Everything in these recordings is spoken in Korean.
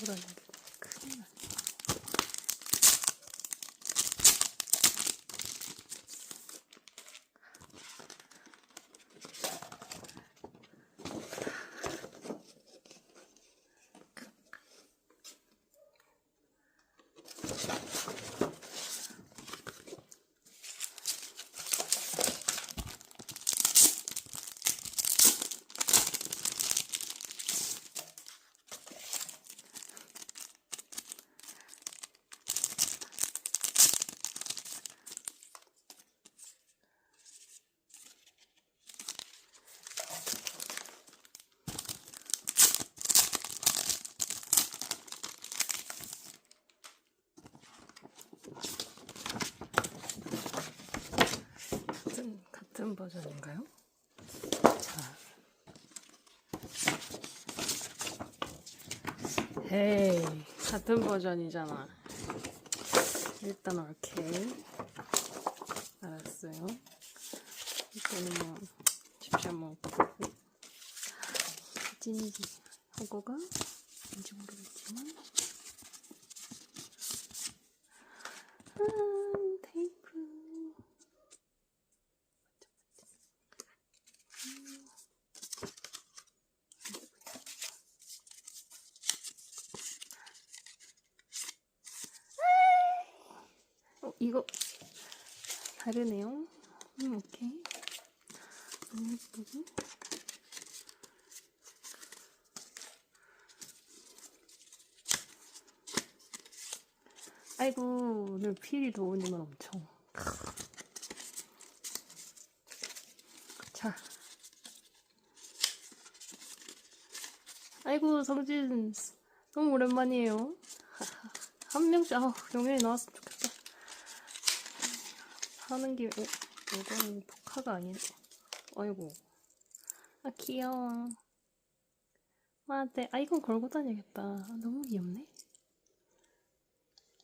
돌아내게 큰일 났네. 같은 버전인가요? 자, 에이, 같은 버전이잖아. 일단 오케이. 알았어요. 이거는 뭐 집샷 먹고 찐지 허거가 뭔지 모르겠지만 테이프 이거 다르네요. 오케이. 너무 예쁘고. 아이고, 오늘 필이 도우님은 엄청. 자. 아이고, 성진. 너무 오랜만이에요. 한 명씩, 영현이 나왔으면 좋겠다. 하는 김에, 이건 포카가 아니네. 아이고. 아, 귀여워. 네. 이건 걸고 다녀야겠다. 너무 귀엽네.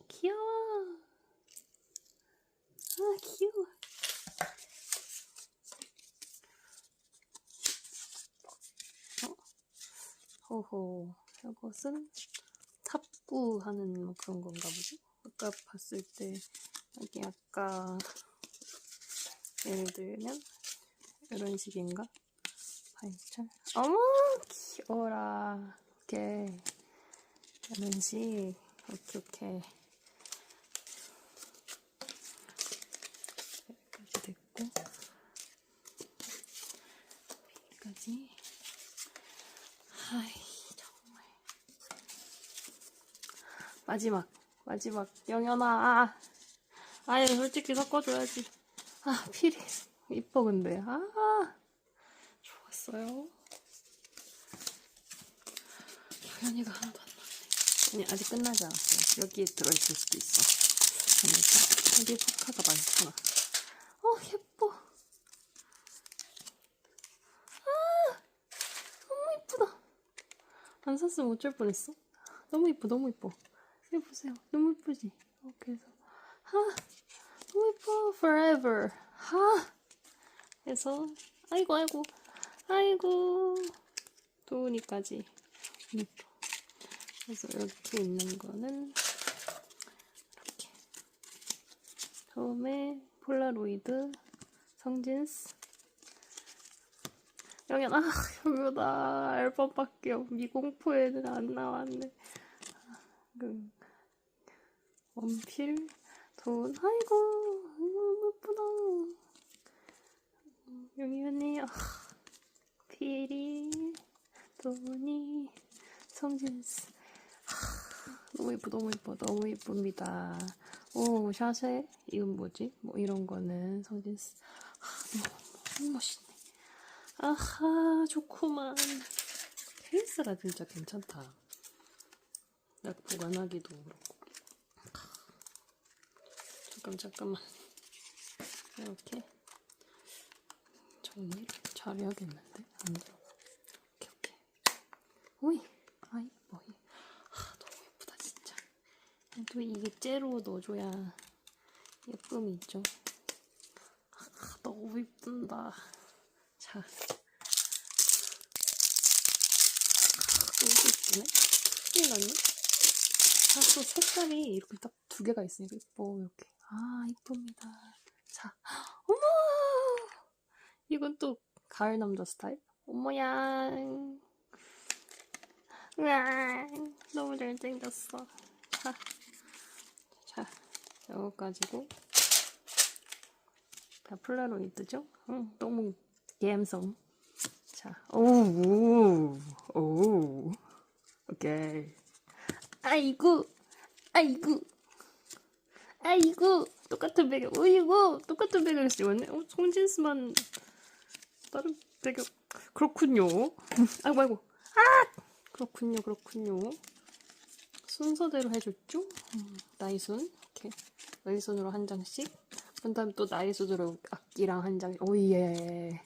귀여워. 귀여워. 호호. 이것은 탑구하는 뭐 그런 건가 보지? 아까 봤을 때, 여기 아까, 예를 들면, 이런 식인가? 발철. 어머! 귀여워라. 오케이. 이런 식. 오케이. 여기까지 됐고. 여기까지. 정말. 마지막. 영현아. 솔직히 섞어줘야지. 필이. 이뻐, 근데. 좋았어요. 영현이가 하나도 안 나왔네. 아니, 아직 끝나지 않았어요. 여기에 들어있을 수도 있어. 그러니까, 여기 포카가 많구나. 예뻐. 너무 이쁘다. 안 샀으면 어쩔 뻔했어. 너무 이뻐. 이거 보세요. 너무 이쁘지? 그래서 너무 이뻐. Forever. 그래서 아이고 도우니까지 이뻐. 그래서 이렇게 있는 거는 이렇게. 처음에 폴라로이드 성진스. 영현 여기다 앨범밖에 미공포에는 안 나왔네. 원필 돈. 아이고 너무 예쁘다. 영현이 필이 돈이 성진스. 너무 예쁩니다. 오, 샷에 이건 뭐지? 뭐 이런 거는 성진스. 너무 멋있네. 좋구만. 케이스가 진짜 괜찮다. 약 보관하기도 그렇고. 잠깐만. 이렇게 정리를 잘 해야겠는데? 안 들어. 오케이. 오이. 이뻐. 너무 예쁘다, 진짜. 또 이게 째로 넣어줘야 예쁨이 있죠. 너무 이쁜다. 자. 너무 예쁘네. 큰일 났네. 또 색깔이 이렇게 딱 두 개가 있으니까 이뻐, 이렇게. 아, 이쁩니다. 자, 어머! 이건 또 가을 남자 스타일? 어머야. 으아, 너무 잘생겼어. 자, 이거 가지고. 다 폴라로이드죠? 응, 너무 감성. 자, 오, 오케이. 아이고, 아이고, 아이고, 똑같은 배경. 어이구, 똑같은 배경을 씌웠네. 송진수만 다른 배경. 그렇군요. 아이고, 아이고. 아! 그렇군요, 그렇군요. 순서대로 해줬죠? 나이순. 이렇게. 왼손으로 한 장씩. 그 다음에 또 나이순으로 악기랑 한 장. 오예.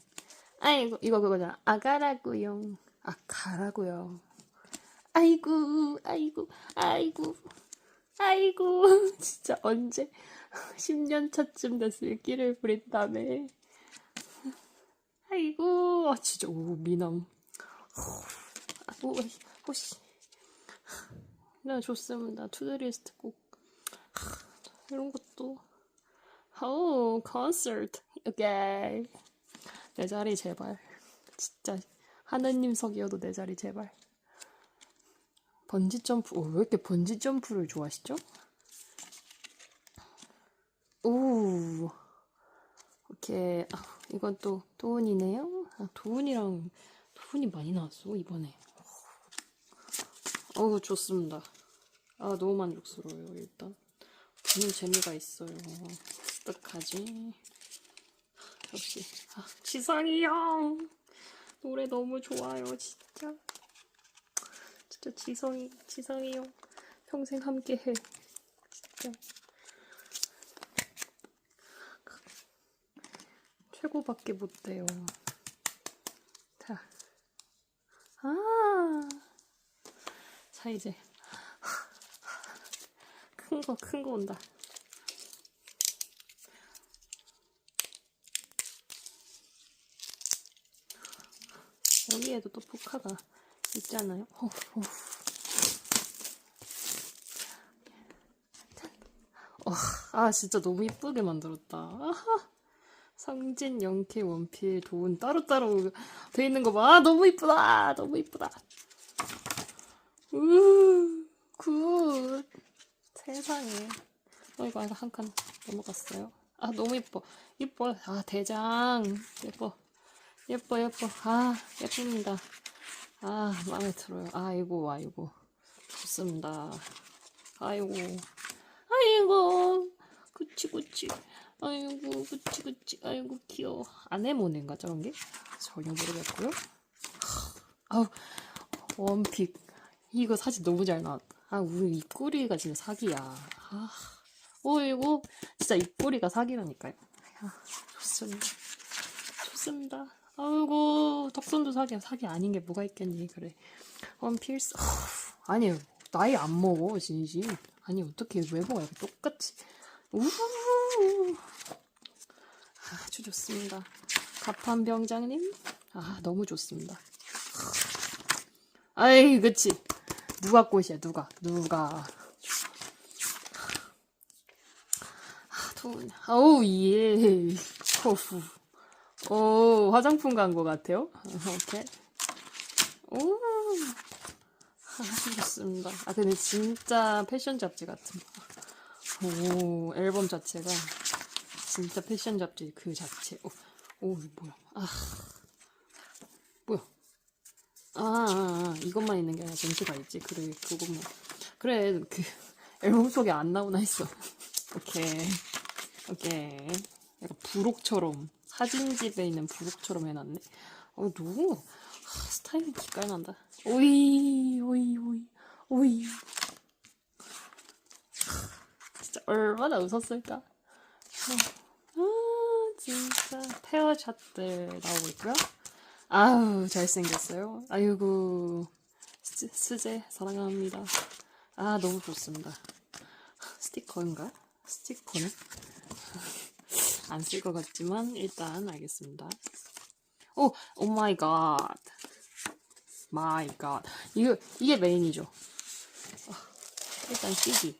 아이고, 이거 그거잖아. 아가라고요. 아가라고요. 아이고, 아이고, 아이고, 아이고. 진짜 언제 10년 차쯤 됐으면 끼를 부린다며. 아이고, 아, 진짜, 오, 미남. 오, 호시. 네, 좋습니다. 투드리스트 꼭. 이런 것도. 오, 콘서트. 오케이. 내 자리 제발. 진짜 하느님석이어도 내 자리 제발. 번지점프. 왜 이렇게 번지점프를 좋아하시죠? 오. 오케이. 아, 이건 또 도훈이네요. 아, 도훈이 많이 나왔어 이번에. 어우, 좋습니다. 아, 너무 만족스러워요. 일단 보는 재미가 있어요. 어떡하지? 역시 지성이 형 노래 너무 좋아요. 진짜 지성이 형 평생 함께해. 진짜 최고밖에 못 돼요. 자, 자 이제 큰 거 온다. 여기에도 또 포카가 있잖아요. 아, 진짜 너무 이쁘게 만들었다. 아하. 상진, 영케, 원필, 도운 따로따로 돼 있는 거 봐. 아, 너무 이쁘다. 너무 이쁘다. 굿. 세상에. 이거 한 칸 넘어갔어요. 아, 너무 이뻐. 이뻐. 아, 대장. 예뻐. 예뻐. 아, 예쁩니다. 아, 마음에 들어요. 아이고. 좋습니다. 아이고. 그치. 아이고, 그치. 아이고, 귀여워. 아네모네인가, 저런 게? 전혀 모르겠고요. 아우, 원픽. 이거 사진 너무 잘 나왔다. 아, 우리 입꼬리가 진짜 사기야. 아, 이거 진짜 입꼬리가 사기라니까요. 아, 좋습니다. 아이고, 덕선도 사기야. 사기 아닌 게 뭐가 있겠니, 그래. 원필스. 아니, 나이 안 먹어, 진심. 아니, 어떻게 외모가 이렇게 똑같이. 아주 좋습니다. 가판병장님. 아, 너무 좋습니다. 아이, 그치. 누가 꽃이야, 누가. 아우, 예. 호후. 오, 화장품 광고 같아요. 오케이. 오. 아주 좋습니다. 아, 근데 진짜 패션 잡지 같은. 오, 앨범 자체가 진짜 패션 잡지 그 자체. 오, 뭐야. 뭐야. 이것만 있는 게 아니라 전체가 있지. 그래, 그것만. 그래, 그 앨범 속에 안 나오나 했어. 오케이. 약간 부록처럼 사진집에 있는 부록처럼 해놨네. 너무 스타일이 기깔난다. 오이. 진짜 얼마나 웃었을까. 진짜 페어샷들 나오고 있고요. 아우, 잘생겼어요. 아이고, 스제 사랑합니다. 아, 너무 좋습니다. 스티커인가? 스티커는? 안 쓸 것 같지만 일단 알겠습니다. 오 마이 갓. 이게 메인이죠. 일단 CD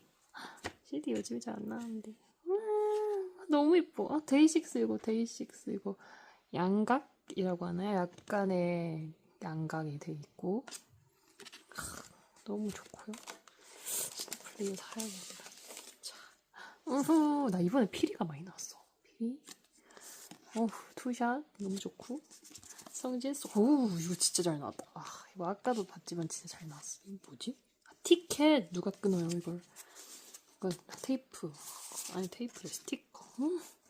요즘에 잘 안 나오는데. 너무 이뻐. 데이식스 이거 양각이라고 하나요? 약간의 양각이 돼 있고 너무 좋고요. 플레이어 사야겠다. 자, 나 이번에 피리가 많이 나왔어. 피리. 투샷 너무 좋고. 성진, 이거 진짜 잘 나왔다. 이거 아까도 봤지만 진짜 잘 나왔어. 이거 뭐지? 티켓 누가 끊어요 이걸? 이거 테이프. 아니 테이프래 스티커.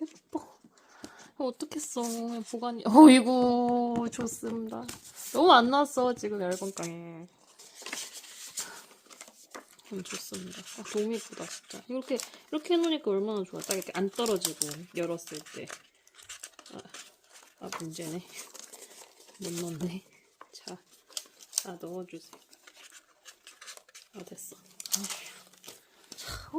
예뻐. 어떡했어. 보관이. 이거 좋습니다. 너무 안 나왔어 지금 앨범깡에. 좋습니다. 너무 예쁘다 진짜. 이렇게 해놓으니까 얼마나 좋아. 딱 이렇게 안 떨어지고 열었을 때. 문제네. 못 넣네. 자, 넣어주세요. 됐어. 자,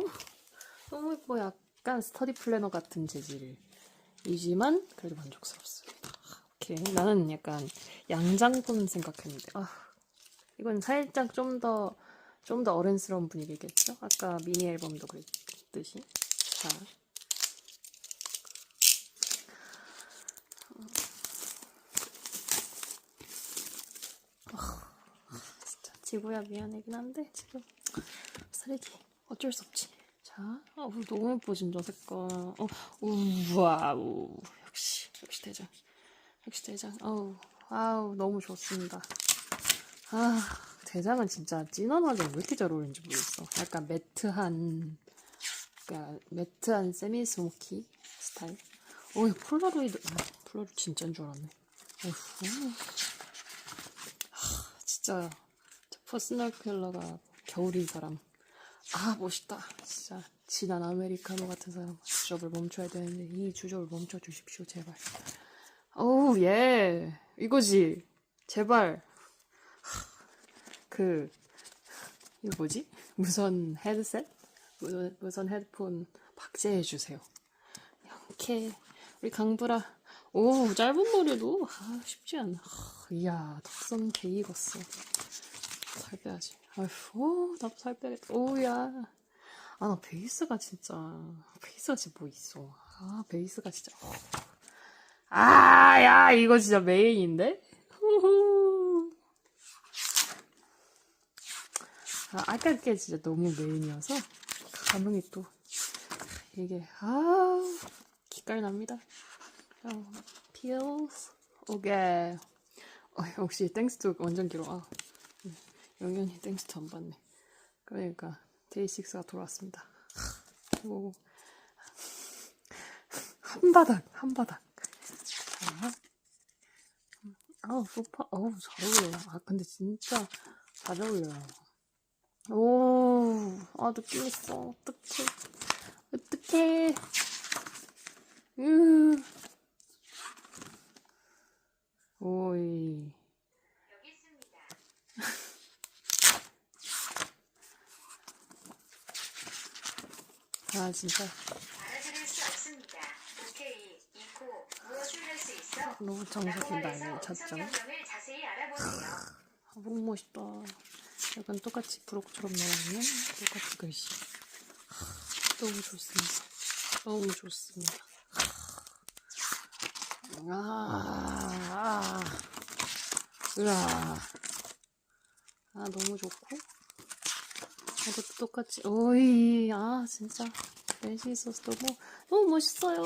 너무 예뻐. 약간 스터디 플래너 같은 재질이지만 그래도 만족스럽습니다. 오케이. 나는 약간 양장본 생각했는데 이건 살짝 좀 더 어른스러운 분위기겠죠? 아까 미니 앨범도 그랬듯이. 자. 진짜 지구야 미안하긴 한데 지금 쓰레기 어쩔 수 없지. 자, 너무 예뻐 진짜 색깔. 와우. 역시 대장. 너무 좋습니다. 대장은 진짜 진원하게 왜 이렇게 잘 어울리는지 모르겠어. 약간 매트한 세미 스모키 스타일. 폴라로이드. 폴라로이드 진짜인 줄 알았네. 진짜 퍼스널 컬러가 겨울인 사람. 멋있다. 진짜 진한 아메리카노 같은 사람. 주접을 멈춰야 되는데 이 주접을 멈춰 주십시오 제발. 예. 이거지. 제발. 이거 뭐지? 무선 헤드셋? 무선 헤드폰 박제해주세요. 이렇게 우리 강브라. 짧은 머리도 쉽지 않아. 이야, 턱선 개 익었어. 살 빼야지. 나도 살 빼야겠다. 야. 나 베이스가 진짜 뭐 있어. 베이스가 진짜. 야, 이거 진짜 메인인데? 아까 게 진짜 너무 메인이어서 감흥이 또 이게 기깔 납니다. Peels. 오케이. 역시 땡스도 완전 길어. 영현이 땡스도 안 받네. 그러니까 데이식스가 돌아왔습니다. 한 바닥. 소파. 잘 어울려요. 근데 진짜 잘 어울려요. 느낌 있어. 어떡해. 오이. 여기 있습니다. 진짜. 알아들을 수 없습니다. 오케이, 이코, 무엇을 할 수 있어? 너무 정석인다, 아니면 음성 변경을 자세히 알아보세요. 너무 멋있다. 약간 똑같이 브록처럼 나오면 똑같이 글씨. 너무 좋습니다. 너무 좋고. 이것도 똑같이. 진짜. 넷이 있어서 너무 멋있어요.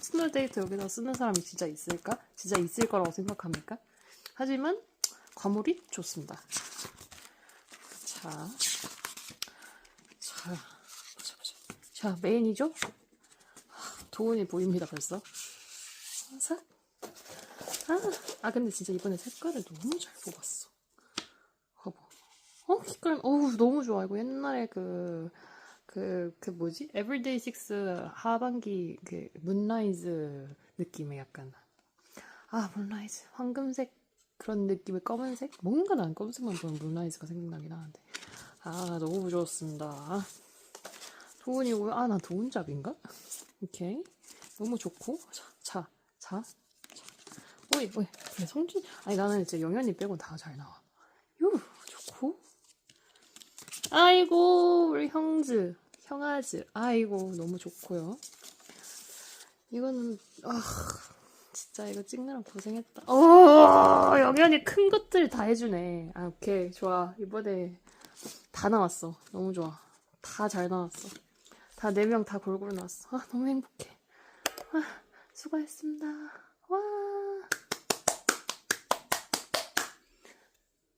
스노우 데이트 여기다 쓰는 사람이 진짜 있을까? 진짜 있을 거라고 생각합니까? 하지만 과물이 좋습니다. 자, 메인이죠? 도훈이 보입니다, 벌써. 근데 진짜 이번에 색깔을 너무 잘 뽑았어. 색깔, 너무 좋아. 이거 옛날에 뭐지? 에브리데이 식스 하반기 문라이즈 느낌의 약간. 문라이즈. 황금색 그런 느낌의 검은색? 뭔가 난 검은색만 보면 문라이즈가 생각나긴 하는데. 너무 좋았습니다. 도훈이고요. 나 도훈잡인가? 오케이. 너무 좋고. 자. 그래, 성진. 나는 이제 영현이 빼고 다 잘 나와. 좋고. 아이고 우리 형아즈 아이고 너무 좋고요. 이거는 진짜 이거 찍느라 고생했다. 영현이 큰 것들 다 해주네. 아 오케이 좋아. 이번에 다 나왔어. 너무 좋아. 다 잘 나왔어. 다 4명 다 골고루 나왔어. 아 너무 행복해. 수고했습니다. 와.